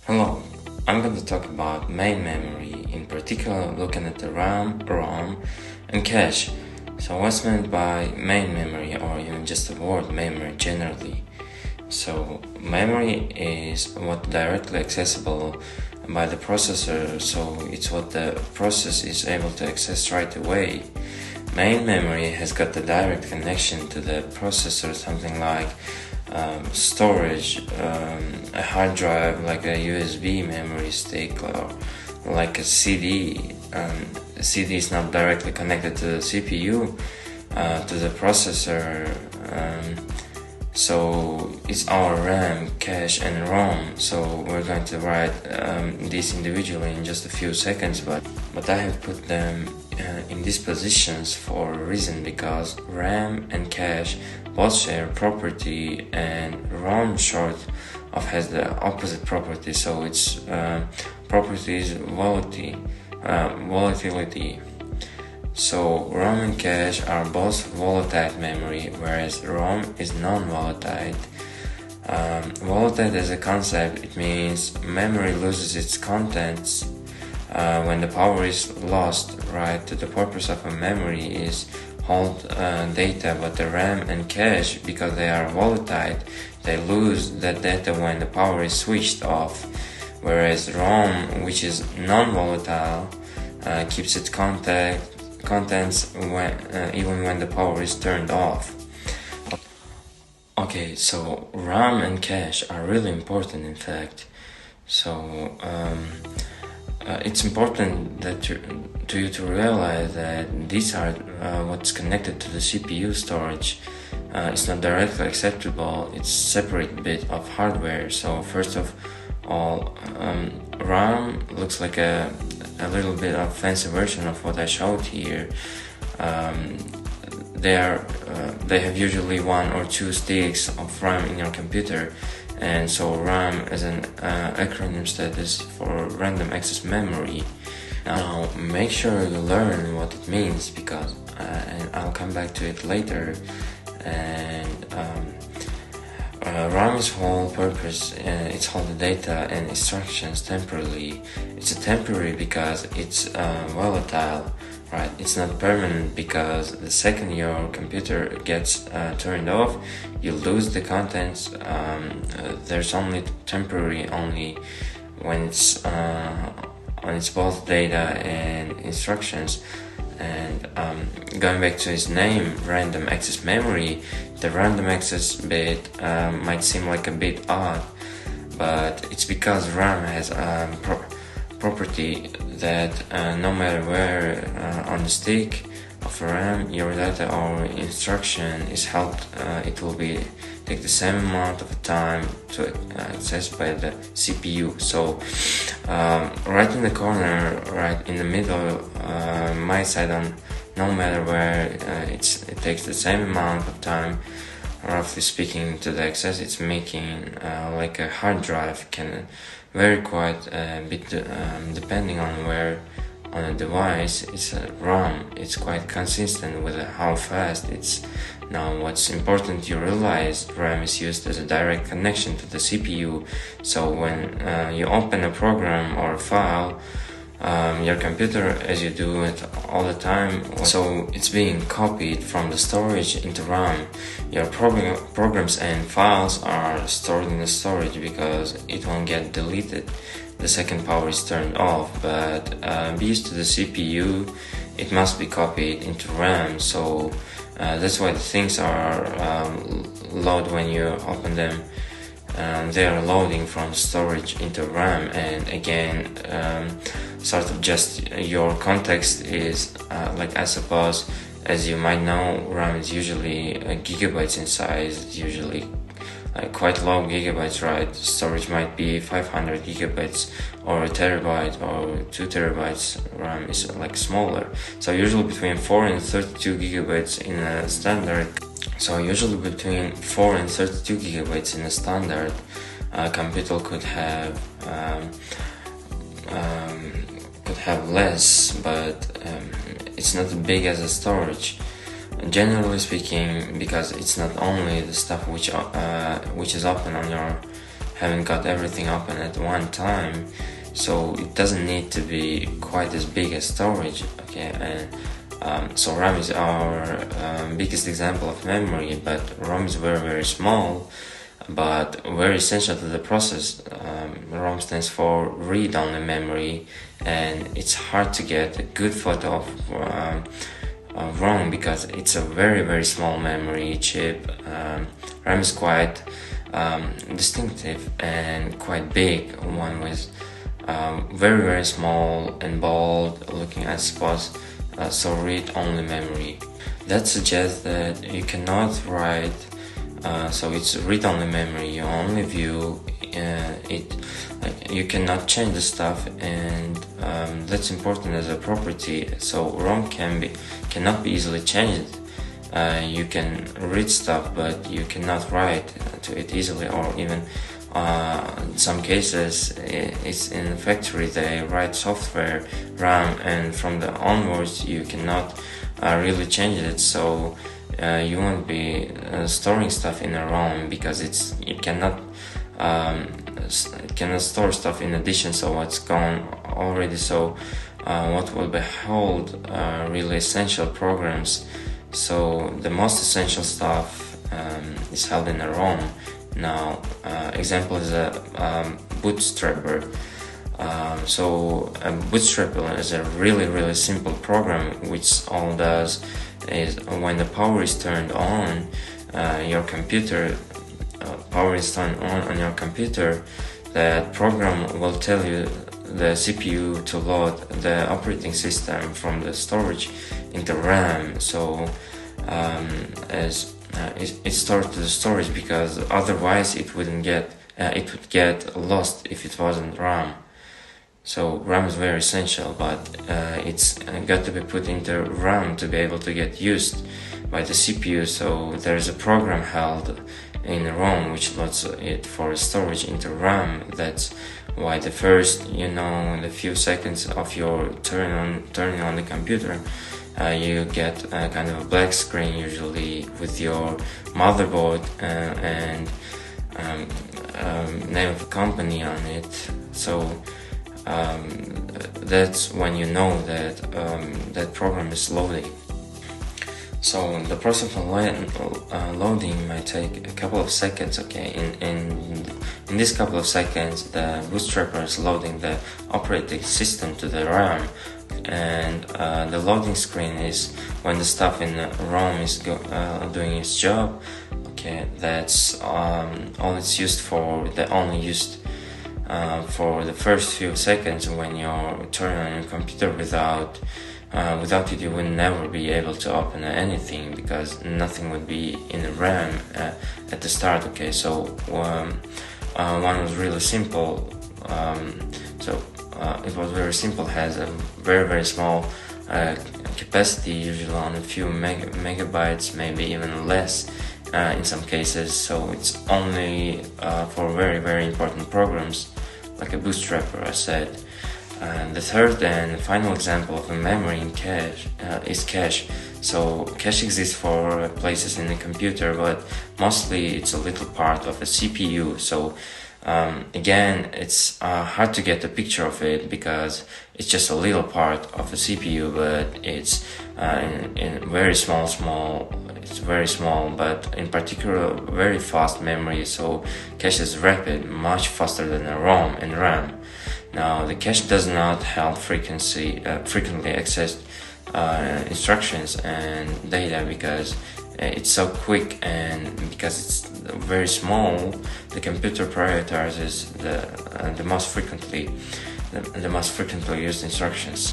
Hello, I'm going to talk about main memory, in particular looking at the RAM, ROM, and cache. So what's meant by main memory, or even just the word memory generally? So memory is what directly accessible by the processor, so it's what the process is able to access right away. Main memory has got the direct connection to the processor, something like storage, a hard drive like a USB memory stick, or like a CD. A CD is not directly connected to the CPU, to the processor. So it's our RAM, cache, and ROM. So we're going to write these individually in just a few seconds, but I have put them in these positions for a reason, because RAM and cache both share property, and ROM short of has the opposite property. So its property is volatility. So ROM and cache are both volatile memory, whereas ROM is non-volatile. Volatile as a concept, it means memory loses its contents when the power is lost, right? The purpose of a memory is hold data, but the RAM and cache, because they are volatile, they lose that data when the power is switched off, whereas ROM, which is non-volatile, keeps its contents even when the power is turned off. Okay, so RAM and cache are really important, in fact. So it's important that to you to realize that these are what's connected to the CPU storage. It's not directly acceptable, it's separate bit of hardware. So first of all, RAM looks like a little bit of fancy version of what I showed here. They have usually one or two sticks of RAM in your computer, and so RAM is an acronym status for random access memory. Now make sure you learn what it means, because and I'll come back to it later. And RAM's whole purpose, it's hold the data and instructions temporarily. It's a temporary because it's volatile, right? It's not permanent, because the second your computer gets turned off, you lose the contents. There's only temporary, only when it's both data and instructions. And going back to its name, random access memory, the random access bit might seem like a bit odd, but it's because RAM has property that no matter where on the stick of RAM your data or instruction is held, it will take the same amount of time to access by the CPU. So right in the corner, right in the middle, my side, on no matter where, it takes the same amount of time, roughly speaking, to the access. It's making like a hard drive can vary quite a bit depending on where on a device. It's a RAM, it's quite consistent with how fast it's. Now what's important you realize, RAM is used as a direct connection to the CPU, so when you open a program or a file, your computer, as you do it all the time, so it's being copied from the storage into RAM. Your programs and files are stored in the storage, because it won't get deleted the second power is turned off, but be used to the CPU, it must be copied into RAM. So that's why the things are load when you open them. They are loading from storage into RAM, and again, sort of just your context is like, I suppose, as you might know, RAM is usually gigabytes in size, usually quite low gigabytes, right? Storage might be 500 gigabytes or a terabyte or 2 terabytes. RAM is like smaller, so usually between 4 and 32 gigabytes in a standard. So usually between 4 and 32 gigabytes in a standard computer could have less, but it's not as big as a storage. Generally speaking, because it's not only the stuff which is open on your haven't got everything open at one time, so it doesn't need to be quite as big as storage, okay? And so RAM is our biggest example of memory, but ROM is very, very small, but very essential to the process. ROM stands for read-only memory, and it's hard to get a good photo of ROM because it's a very, very small memory chip. RAM is quite distinctive and quite big, one with very, very small and bold looking at spots, so read-only memory. That suggests that you cannot write, so it's read-only memory, you only view it, like you cannot change the stuff, and that's important as a property. So ROM cannot be easily changed. You can read stuff, but you cannot write to it easily, or even in some cases it's in the factory they write software RAM, and from the onwards you cannot really change it. So you won't be storing stuff in a ROM because it cannot store stuff in addition, so what's gone already. So what will be held really essential programs. So the most essential stuff is held in a ROM. Now, example is a bootstrapper. So a bootstrapper is a really, really simple program which all does is when the power is turned on, your computer, power is turned on your computer, that program will tell you the CPU to load the operating system from the storage into RAM. So it stored to the storage, because otherwise it would get lost if it wasn't RAM. So RAM is very essential, but it's got to be put into RAM to be able to get used by the CPU. So there is a program held in ROM which loads it for storage into RAM. That's why the first, the few seconds of your turning on the computer, you get a kind of a black screen, usually with your motherboard and name of a company on it. So that's when you know that that program is loading. So the process of loading might take a couple of seconds. Okay, in this couple of seconds, the bootstrapper is loading the operating system to the RAM, and the loading screen is when the stuff in the ROM is doing its job. Okay, that's all it's used for. Only used for the first few seconds. When you turn on your computer, without it you would never be able to open anything, because nothing would be in the RAM at the start. Okay, so one was really simple. It was very simple, has a very, very small capacity, usually on a few megabytes, maybe even less in some cases. So it's only for very, very important programs like a bootstrapper, I said. The third and final example of a memory in cache is cache. So cache exists for places in the computer, but mostly it's a little part of a CPU. So again, it's hard to get a picture of it because it's just a little part of a CPU, but it's in very small. It's very small, but in particular very fast memory. So cache is rapid, much faster than a ROM and RAM. Now, the cache does not hold frequently accessed instructions and data, because it's so quick, and because it's very small, the computer prioritizes the most frequently used instructions.